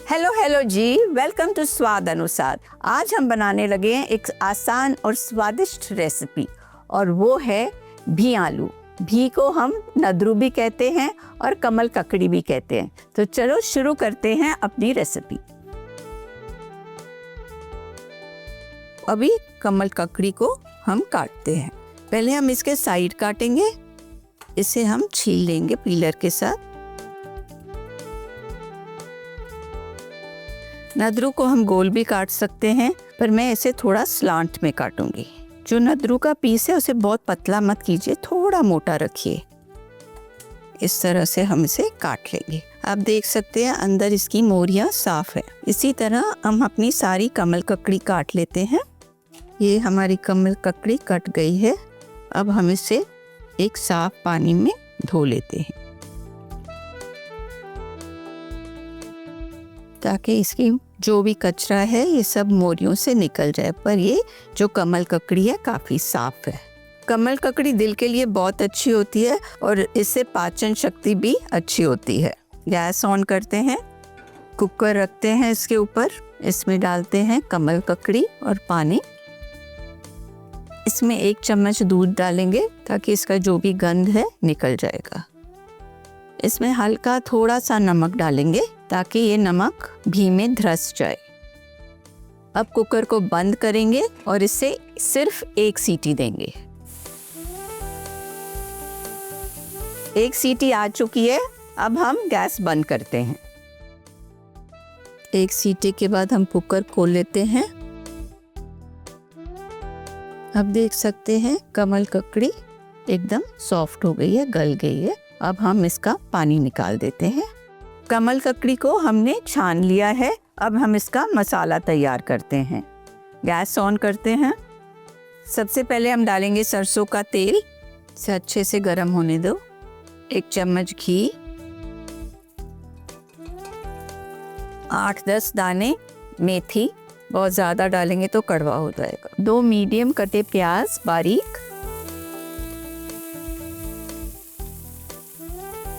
Hello hello जी, welcome to Swad Anusar. आज हम बनाने लगे हैं एक आसान और स्वादिष्ट रेसिपी और वो है भी आलू। भी को हम नदरू भी कहते हैं और कमल ककड़ी भी कहते हैं। तो चलो शुरू करते हैं अपनी रेसिपी। अभी कमल ककड़ी को हम काटते हैं। पहले हम इसके साइड काटेंगे, इसे हम छील लेंगे पीलर के साथ। नदरू को हम गोल भी काट सकते हैं, पर मैं इसे थोड़ा स्लांट में काटूंगी। जो नदरू का पीस है उसे बहुत पतला मत कीजिए, थोड़ा मोटा रखिए। इस तरह से हम इसे काट लेंगे। आप देख सकते हैं अंदर इसकी मोरियां साफ है। इसी तरह हम अपनी सारी कमल ककड़ी काट लेते हैं। ये हमारी कमल ककड़ी कट गई है। अब हम इसे एक साफ पानी में धो लेते हैं ताकि इसकी जो भी कचरा है ये सब मोरियों से निकल जाए। पर ये जो कमल ककड़ी है काफ़ी साफ है। कमल ककड़ी दिल के लिए बहुत अच्छी होती है और इससे पाचन शक्ति भी अच्छी होती है। गैस ऑन करते हैं, कुकर रखते हैं इसके ऊपर। इसमें डालते हैं कमल ककड़ी और पानी। इसमें 1 चम्मच दूध डालेंगे ताकि इसका जो भी गंध है निकल जाएगा। इसमें हल्का थोड़ा सा नमक डालेंगे ताकि ये नमक भी में धंस जाए। अब कुकर को बंद करेंगे और इसे सिर्फ 1 सीटी देंगे। 1 सीटी आ चुकी है। अब हम गैस बंद करते हैं। 1 सीटी के बाद हम कुकर खोल लेते हैं। अब देख सकते हैं कमल ककड़ी एकदम सॉफ्ट हो गई है, गल गई है। अब हम इसका पानी निकाल देते हैं। कमल ककड़ी को हमने छान लिया है। अब हम इसका मसाला तैयार करते हैं। गैस ऑन करते हैं। सबसे पहले हम डालेंगे सरसों का तेल। इसे अच्छे से गर्म होने दो। 1 चम्मच घी, 8-10 दाने मेथी, बहुत ज़्यादा डालेंगे तो कड़वा हो जाएगा। 2 मीडियम कटे प्याज बारीक।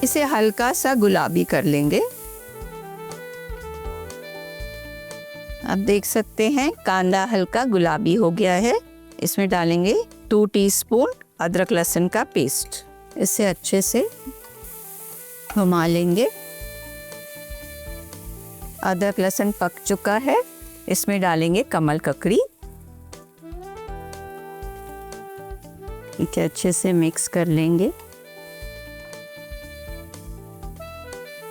इसे हल्का सा गुलाबी कर लेंगे। आप देख सकते हैं कांदा हल्का गुलाबी हो गया है। इसमें डालेंगे 2 टीस्पून अदरक लहसुन का पेस्ट। इसे अच्छे से घुमा लेंगे। अदरक लहसुन पक चुका है। इसमें डालेंगे कमल ककड़ी। इसे अच्छे से मिक्स कर लेंगे।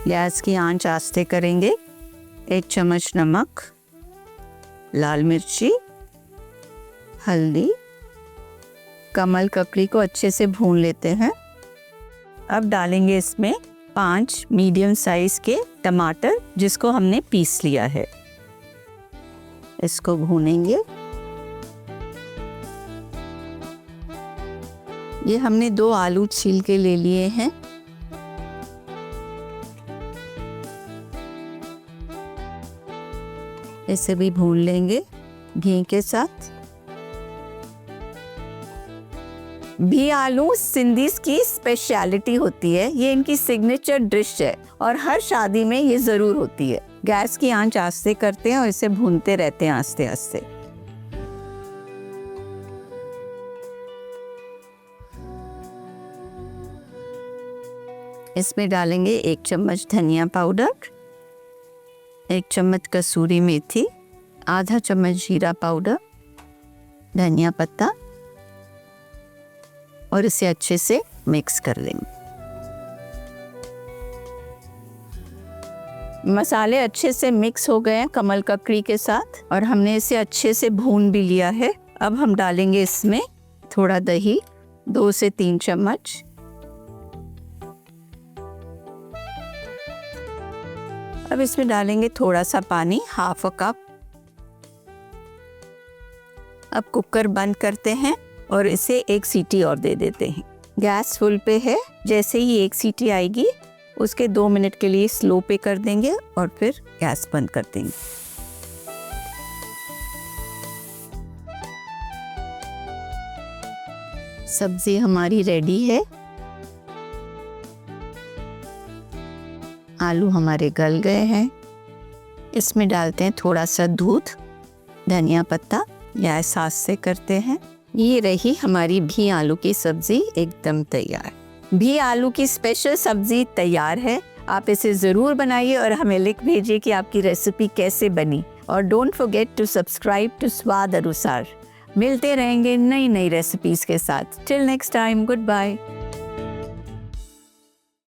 गैस की आंच आस्ते करेंगे। 1 चम्मच नमक, लाल मिर्ची, हल्दी। कमल ककड़ी को अच्छे से भून लेते हैं। अब डालेंगे इसमें 5 मीडियम साइज के टमाटर जिसको हमने पीस लिया है। इसको भूनेंगे। ये हमने 2 आलू छील के ले लिए हैं। इसे भी भून लेंगे घी के साथ। भी आलू सिंधीज की स्पेशलिटी होती है। ये इनकी सिग्नेचर डिश है और हर शादी में ये ज़रूर होती है। गैस की आंच आस्ते करते हैं और इसे भूनते रहते हैं आस्ते आस्ते। इसमें डालेंगे 1 चम्मच धनिया पाउडर, 1 चम्मच कसूरी मेथी, आधा चम्मच जीरा पाउडर, धनिया पत्ता और इसे अच्छे से मिक्स कर लेंगे। मसाले अच्छे से मिक्स हो गए हैं कमल ककड़ी के साथ और हमने इसे अच्छे से भून भी लिया है। अब हम डालेंगे इसमें थोड़ा दही, 2 से 3 चम्मच। अब इसमें डालेंगे थोड़ा सा पानी, 1/2 कप। अब कुकर बंद करते हैं और इसे 1 सीटी और दे देते हैं। गैस फुल पे है। जैसे ही 1 सीटी आएगी उसके 2 मिनट के लिए स्लो पे कर देंगे और फिर गैस बंद कर देंगे। सब्जी हमारी रेडी है। आलू हमारे गल गए हैं। इसमें डालते हैं थोड़ा सा दूध, धनिया पत्ता, गैस हाथ से करते हैं। ये रही हमारी भी आलू की सब्जी एकदम तैयार। भी आलू की स्पेशल सब्जी तैयार है। आप इसे ज़रूर बनाइए और हमें लिख भेजिए कि आपकी रेसिपी कैसे बनी। और don't forget to subscribe to Swad Anusar. मिलते रहेंगे नई नई रेसिपीज़ के साथ। Till next time, good bye.